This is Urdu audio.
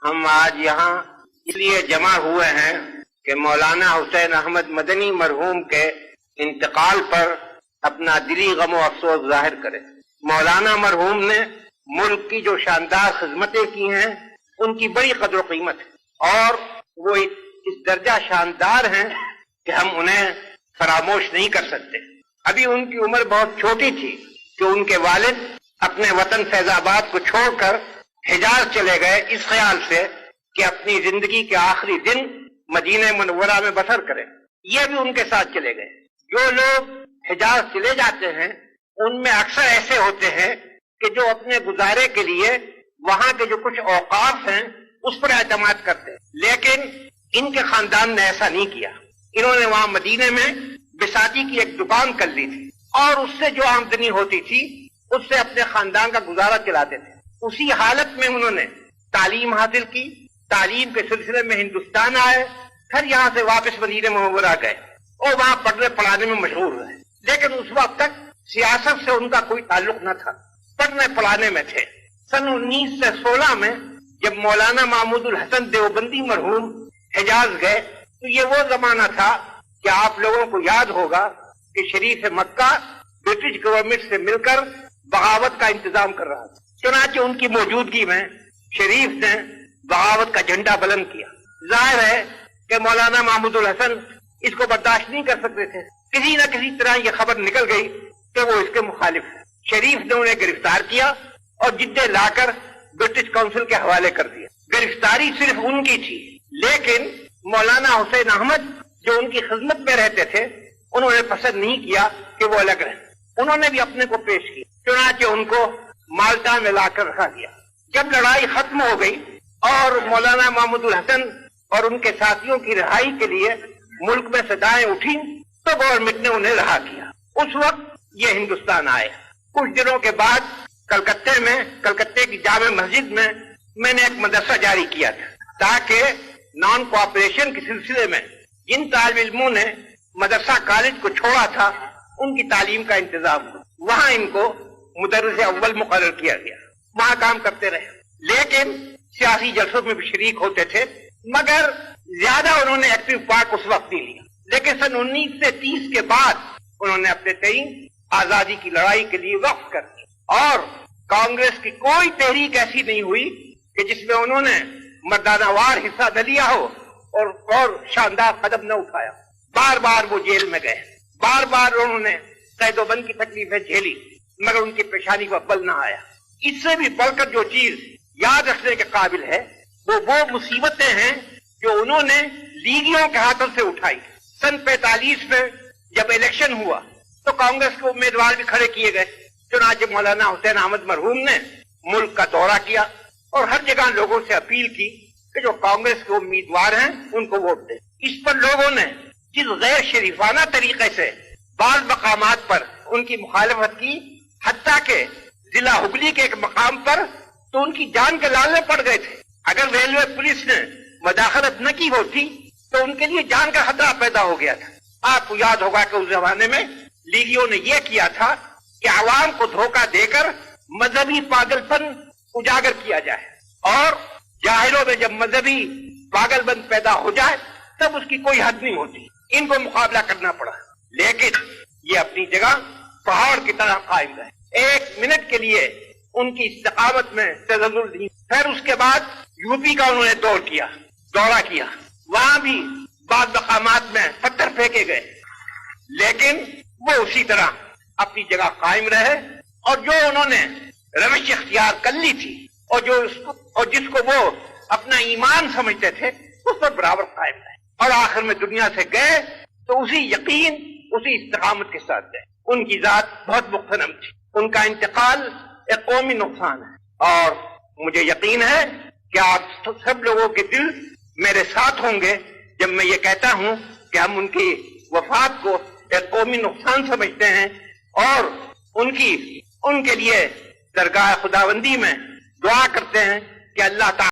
ہم آج یہاں اس لیے جمع ہوئے ہیں کہ مولانا حسین احمد مدنی مرحوم کے انتقال پر اپنا دلی غم و افسوس ظاہر کریں۔ مولانا مرحوم نے ملک کی جو شاندار خدمتیں کی ہیں ان کی بڑی قدر و قیمت ہے، اور وہ اس درجہ شاندار ہیں کہ ہم انہیں فراموش نہیں کر سکتے۔ ابھی ان کی عمر بہت چھوٹی تھی کہ ان کے والد اپنے وطن فیض آباد کو چھوڑ کر حجاز چلے گئے، اس خیال سے کہ اپنی زندگی کے آخری دن مدینہ منورہ میں بسر کریں۔ یہ بھی ان کے ساتھ چلے گئے۔ جو لوگ حجاز چلے جاتے ہیں ان میں اکثر ایسے ہوتے ہیں کہ جو اپنے گزارے کے لیے وہاں کے جو کچھ اوقاف ہیں اس پر اعتماد کرتے ہیں، لیکن ان کے خاندان نے ایسا نہیں کیا۔ انہوں نے وہاں مدینے میں بساتی کی ایک دکان کر لی تھی، اور اس سے جو آمدنی ہوتی تھی اس سے اپنے خاندان کا گزارا چلاتے تھے۔ اسی حالت میں انہوں نے تعلیم حاصل کی، تعلیم کے سلسلے میں ہندوستان آئے، پھر یہاں سے واپس مدینہ منورہ گئے اور وہاں پڑھنے پڑھانے میں مشغول رہے، لیکن اس وقت تک سیاست سے ان کا کوئی تعلق نہ تھا، پڑھنے پڑھانے میں تھے۔ سن 1916 میں جب مولانا محمود الحسن دیوبندی مرحوم حجاز گئے تو یہ وہ زمانہ تھا کہ آپ لوگوں کو یاد ہوگا کہ شریف مکہ برٹش گورنمنٹ سے مل کر بغاوت کا انتظام کر رہا تھا۔ چنانچہ ان کی موجودگی میں شریف نے بغاوت کا جھنڈا بلند کیا۔ ظاہر ہے کہ مولانا محمود الحسن اس کو برداشت نہیں کر سکتے تھے، کسی نہ کسی طرح یہ خبر نکل گئی کہ وہ اس کے مخالف ہے۔ شریف نے انہیں گرفتار کیا اور جدے لا کر برٹش کونسل کے حوالے کر دیا۔ گرفتاری صرف ان کی تھی، لیکن مولانا حسین احمد جو ان کی خدمت میں رہتے تھے انہوں نے پسند نہیں کیا کہ وہ الگ رہیں۔ انہوں نے بھی اپنے کو پیش کیا، چنانچہ ان کو مالٹا میں لا کر رکھا گیا۔ جب لڑائی ختم ہو گئی اور مولانا محمود الحسن اور ان کے ساتھیوں کی رہائی کے لیے ملک میں صدائیں اٹھی تو گورنمنٹ نے انہیں رہا کیا۔ اس وقت یہ ہندوستان آئے۔ کچھ دنوں کے بعد کلکتے کی جامع مسجد میں نے ایک مدرسہ جاری کیا تھا تاکہ نان کوآپریشن کے سلسلے میں جن طالب علموں نے مدرسہ کالج کو چھوڑا تھا ان کی تعلیم کا انتظام ہو۔ وہاں ان کو مدرس اول مقرر کیا گیا، وہاں کام کرتے رہے، لیکن سیاسی جلسوں میں بھی شریک ہوتے تھے، مگر زیادہ انہوں نے ایکٹیو پارٹ اس وقت نہیں لیا۔ لیکن سن 1930 کے بعد انہوں نے اپنے تئیں آزادی کی لڑائی کے لیے وقف کر دیا، اور کانگریس کی کوئی تحریک ایسی نہیں ہوئی کہ جس میں انہوں نے مردانہ وار حصہ نہ لیا ہو اور شاندار قدم نہ اٹھایا۔ بار بار وہ جیل میں گئے، بار بار انہوں نے قید و بند کی تکلیفیں جھیلی، مگر ان کی پیشانی کو بل نہ آیا۔ اس سے بھی بڑھ کر جو چیز یاد رکھنے کے قابل ہے وہ مصیبتیں ہیں جو انہوں نے لیگیوں کے ہاتھوں سے اٹھائی۔ سن 45 میں جب الیکشن ہوا تو کانگریس کے امیدوار بھی کھڑے کیے گئے، چنانچہ مولانا حسین احمد مرحوم نے ملک کا دورہ کیا اور ہر جگہ لوگوں سے اپیل کی کہ جو کانگریس کے امیدوار ہیں ان کو ووٹ دیں۔ اس پر لوگوں نے جس غیر شریفانہ طریقے سے بعض مقامات پر ان کی مخالفت کی، حتیٰ کہ ضلع ہگلی کے ایک مقام پر تو ان کی جان کے لالے پڑ گئے تھے۔ اگر ریلوے پولیس نے مداخلت نہ کی ہوتی تو ان کے لیے جان کا خطرہ پیدا ہو گیا تھا۔ آپ کو یاد ہوگا کہ اس زمانے میں لیگیوں نے یہ کیا تھا کہ عوام کو دھوکہ دے کر مذہبی پاگل پن اجاگر کیا جائے، اور جاہلوں میں جب مذہبی پاگل پن پیدا ہو جائے تب اس کی کوئی حد نہیں ہوتی۔ ان کو مقابلہ کرنا پڑا، لیکن یہ اپنی جگہ پہاڑ کی طرح قائم رہے۔ ایک منٹ کے لیے ان کی استقامت میں تزلزل نہیں۔ پھر اس کے بعد یوپی کا انہوں نے دورہ کیا، وہاں بھی بعض مقامات میں پتھر پھینکے گئے، لیکن وہ اسی طرح اپنی جگہ قائم رہے، اور جو انہوں نے روش اختیار کر لی تھی اور جس کو وہ اپنا ایمان سمجھتے تھے اس پر برابر قائم رہے، اور آخر میں دنیا سے گئے تو اسی یقین اسی استقامت کے ساتھ گئے۔ ان کی ذات بہت مغتنم تھی، ان کا انتقال ایک قومی نقصان ہے، اور مجھے یقین ہے کہ آپ سب لوگوں کے دل میرے ساتھ ہوں گے جب میں یہ کہتا ہوں کہ ہم ان کی وفات کو ایک قومی نقصان سمجھتے ہیں، اور ان کے لیے درگاہ خداوندی میں دعا کرتے ہیں کہ اللہ تعالی